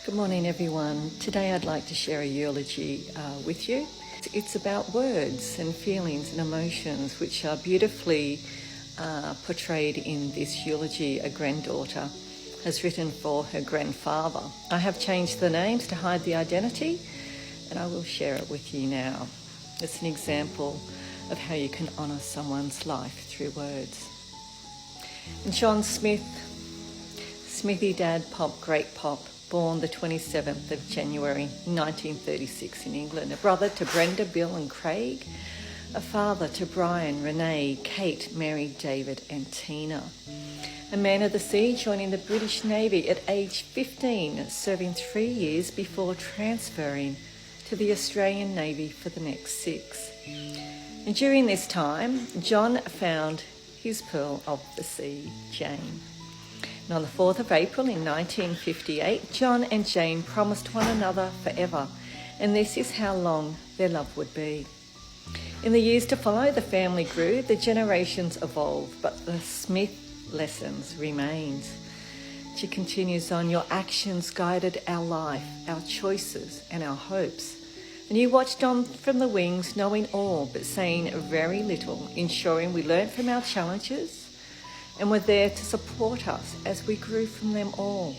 Good morning, everyone. Today I'd like to share a eulogy with you. It's about words and feelings and emotions which are beautifully portrayed in this eulogy a granddaughter has written for her grandfather. I have changed the names to hide the identity, and I will share it with you now. It's an example of how you can honour someone's life through words. John Smith, Smithy Dad Pop, Great Pop, born the 27th of January 1936 in England, a brother to Brenda, Bill and Craig, a father to Brian, Renee, Kate, Mary, David and Tina. A man of the sea, joining the British Navy at age 15, serving 3 years before transferring to the Australian Navy for the next 6. And during this time, John found his pearl of the sea, Jane. And on the 4th of April in 1958, John and Jane promised one another forever, and this is how long their love would be. In the years to follow, the family grew, the generations evolved, but the Smith lessons remained. She continues on, your actions guided our life, our choices and our hopes. And you watched on from the wings, knowing all, but saying very little, ensuring we learned from our challenges and were there to support us as we grew from them all.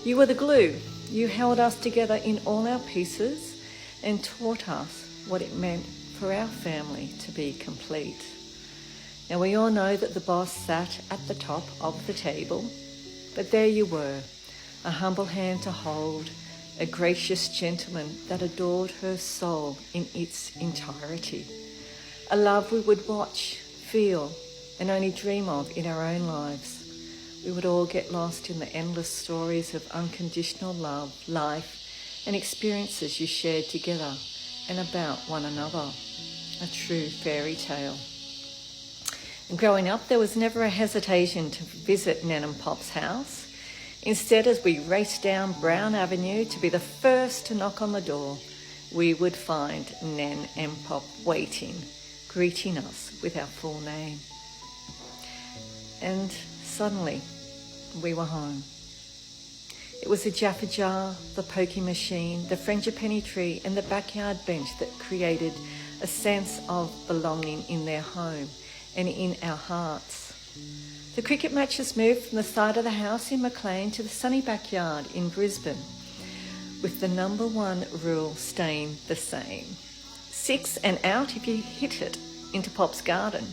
You were the glue. You held us together in all our pieces and taught us what it meant for our family to be complete. Now we all know that the boss sat at the top of the table, but there you were, a humble hand to hold, a gracious gentleman that adored her soul in its entirety. A love we would watch, feel, and only dream of in our own lives. We would all get lost in the endless stories of unconditional love, life, and experiences you shared together and about one another. A true fairy tale. And growing up, there was never a hesitation to visit Nan and Pop's house. Instead, as we raced down Brown Avenue to be the first to knock on the door, we would find Nan and Pop waiting, greeting us with our full name. And suddenly, we were home. It was the Jaffa jar, the pokey machine, the frangipani tree and the backyard bench that created a sense of belonging in their home and in our hearts. The cricket matches moved from the side of the house in Maclean to the sunny backyard in Brisbane, with the number 1 rule staying the same. 6 and out if you hit it into Pop's garden.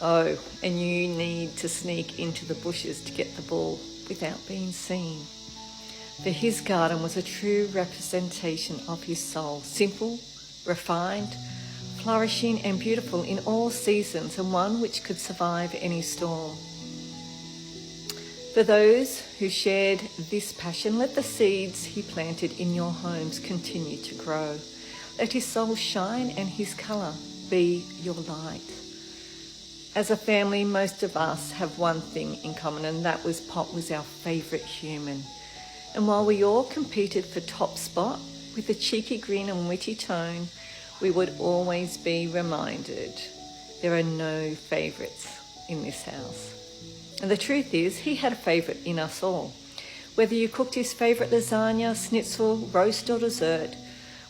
Oh, and you need to sneak into the bushes to get the ball without being seen. For his garden was a true representation of his soul, simple, refined, flourishing and beautiful in all seasons, and one which could survive any storm. For those who shared this passion, let the seeds he planted in your homes continue to grow. Let his soul shine and his colour be your light. As a family, most of us have one thing in common, and that was Pop was our favourite human. And while we all competed for top spot with a cheeky grin and witty tone, we would always be reminded there are no favourites in this house. And the truth is, he had a favourite in us all. Whether you cooked his favourite lasagna, schnitzel, roast or dessert,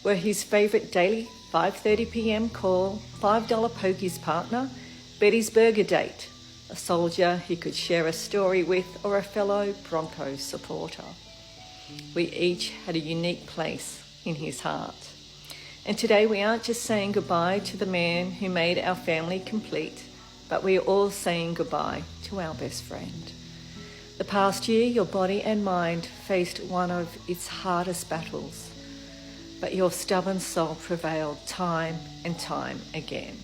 were his favourite daily 5:30pm call, $5 pokies partner, Betty's burger date, a soldier he could share a story with, or a fellow Bronco supporter. We each had a unique place in his heart. And today we aren't just saying goodbye to the man who made our family complete, but we're all saying goodbye to our best friend. The past year, your body and mind faced one of its hardest battles, but your stubborn soul prevailed time and time again.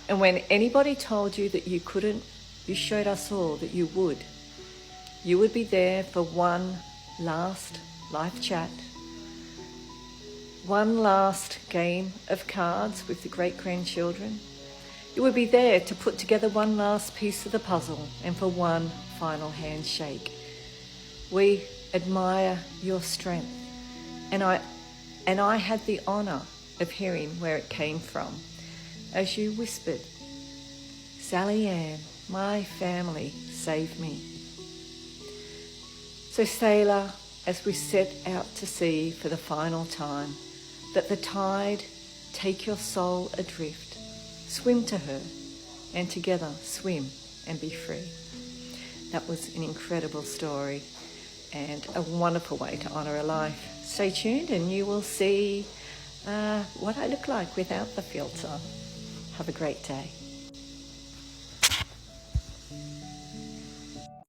And when anybody told you that you couldn't, you showed us all that you would. You would be there for one last life chat, one last game of cards with the great-grandchildren. You would be there to put together one last piece of the puzzle and for one final handshake. We admire your strength, and I had the honour of hearing where it came from. As you whispered, Sally Ann, my family saved me. So sailor, as we set out to sea for the final time, that the tide take your soul adrift. Swim to her, and together swim and be free. That was an incredible story and a wonderful way to honour a life. Stay tuned and you will see what I look like without the filter. Have a great day.